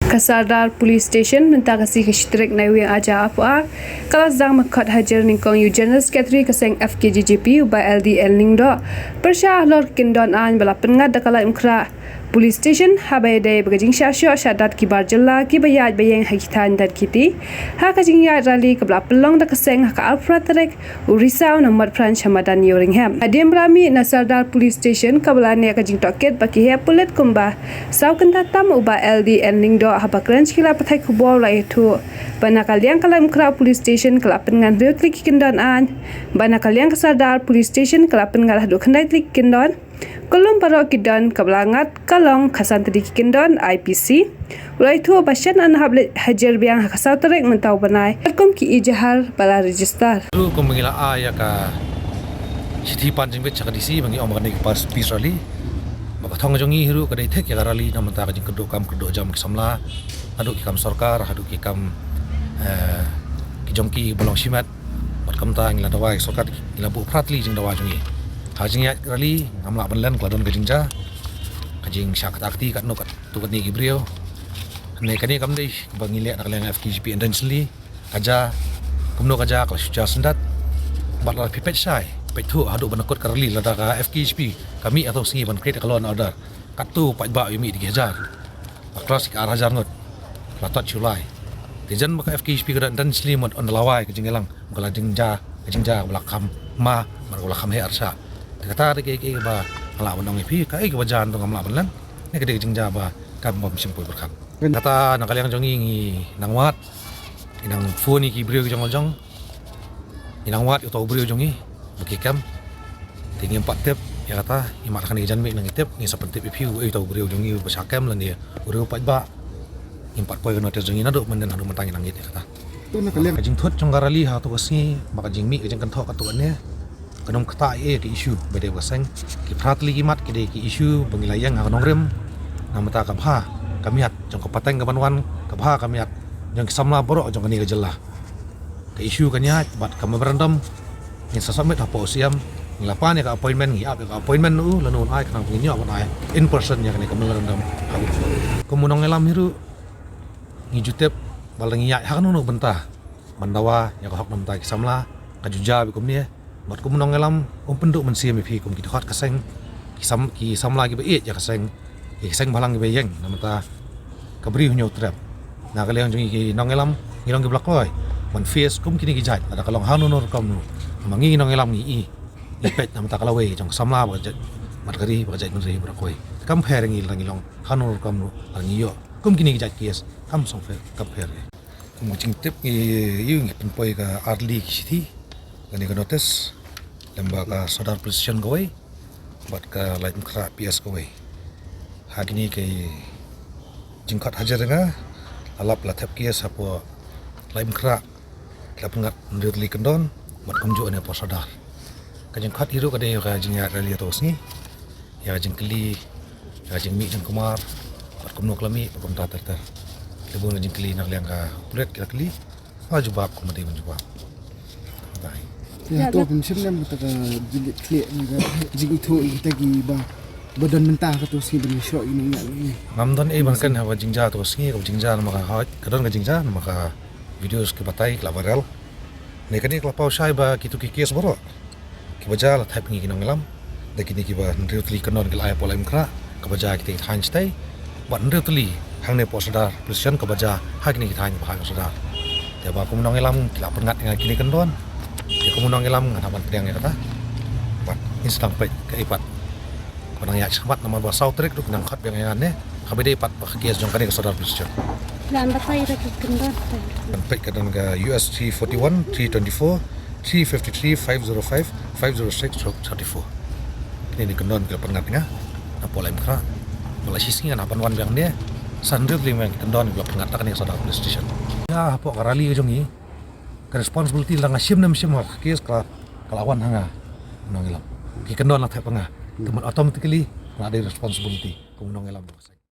Kasardar Police Station minta kasih ke Shtrik Naiwi aja apa kalau zang makat hajar ningkong you General Secretary kaseng FKGGP ubah LDL ningdo persyah lor kindon an bala pengat dakala imkra Police Station habai day bagajing syasyo syadat kibar jella ki bayat bayang hakitan dan kiti ha kajing ya rally kabla pelong da kaseng ha Alfred Trek urisau nomor pran Hamadan Yoringham adim rami Nasardar Police Station kabla ne kajing toket baki he pulet kumba sau kenta tam ubah LDL ningdo habakran kila patai kubol lai tu bana kalian kalam kra Police Station kelapen ngan reutlik kindon an bana kalian Kasardar Police Station kelapen ngal hadu khandai tlik kindon kolom paro kidan kablangat kalong khasan tadi kindon IPC ulai tu basyan an hablet hajar biang khasau terek mentau banai kom ki ijahar bala register tu ko mangila aya ka sithi panjing be chakadisi mangi omani pas pisali maka thong jongi hiru kadai thek ya rali namanta ka jing kedo jam ki samla adu ki kam sarkar adu ki kam ki jongki bolong simat mat kam ta ngila dawai sarkar ngila bu pratli jing dawa jongi hajing ya rali ngamla banlan kladon ka jingja kajing syakat akti kat no kat tu kat ni gibrio ne kani kam dei bangile nak leng FKGP intensely kaja kumno kaja ka suja sendat batla pipet sai petu hadu banakot karli lada ka FKGP kami atau singi ban create kalon order katu pat ba yumi 3000 klasik arajar ngot latat julai tijan maka FKGP kada intensely mod on lawai ka jingelang kala jingja belakam ma mar belakam he arsa kata ke ba ala bonong ipi kai ke bajan tong amla banlan ne gede jingja ba kam bom simpoi berkam kata nakaliang jongi ngi nangwat inang phone ki brio jong inang wat utau brio jongi bekikam tinggi 4 tip ya kata imat kan ijan me nang tip ngi seperti piu utau brio jongi besakam lan dia uru pat ba 4 poi kan hotel jongi nado menden adu mentang nang gitu kata tu nakaliang jing thot jonggarali ha to kasni maka jing mi jing kan thok atu ne kanong kata ke isu bede waseng ki pratli kimat ki de ki isu bengilayang kanong rem namata kapha kamiat jong kapateng kabanwan kapha kamiat jong samla borok jong kani gejela ke isu kanya bat kam berendam ni sasamet apa usiam nglapan ya ka appointment ngi ap ka appointment nu lanun ai kanang penginyo apa ai in person ya kani kam berendam kumunong elam hiru ngi jutep balangi ya hakanu nu bentah mandawa ya ka hok namta ki samla kajuja bikum ni mat kum nong elam penduk mensiam ipi kum kita hat kaseng ki samla ki beet ya kaseng balang ki beyeng namata kabri hunyo trap na kaleng jongi ki nong elam ngilong ki blakoy man face kum kini ki jat ada kalong hanunur kam nu mangi nong elam ni ipet namata kalawe jong samla ba jat mat gari ba jat nuri brakoy kam pher ngilong hanunur kam nu angiyo kum kini ki jat kies kam song fer kam pher kum jing tip yu ngi penpoi ka arli ki sithi kani ka notice lembaga Sadar Police Station gawai buat ke lain kera PS gawai hari ini ke jingkat hajar dengar alap latap kias apa lain kera lap ngat mendirli kendon buat kumjuk ni apa Sadar ke jingkat hiru kade ya jingat rally atos ni ya jingkeli ya jingmi jing kumar buat kumno kelami kum tater lebon jingkeli nak liang ka pulet kira keli jubab kumadi menjubab bye ya to pun sebelum kita jigit klik ni jigit tu kita gi ba badan mentah ka to si beli shot ini ni namdon bangkan hawa jingja to singi ka jingja maka ha kadon ka jingja maka videos ke batai kla viral ne kani kla pau sai ba kitu ki kes boro ki baja la type ngi kinong lam de kini ki ba ndriutli kanon kla ai polaim kra ka baja ki ting thain stai ba ndriutli hangne Sadar Police ka baja ha kini ki thain ba Sadar ya ba kumunong lam kla pengat ngai kini kendon di kumunong elam nganapan pedang ya kata bat instant pet ke ipat konang ya cepat nama ba sautrik duk nang khat yang ne kabede ipat ba kias jong kani Sadar Police dan batai ra kendon dan pet kadang ga US 341 324 353 505 506 34 ini kendon ke pengat nga apola imkra malaysia singa napan wan yang ne sandut lima kendon ke pengat kani Sadar Police Station ya apa karali jongi responsibility lang asim nam sim hak kes kalawan hanga nong ilam ki kendon la thapanga automatically ada responsibility kung nong ilam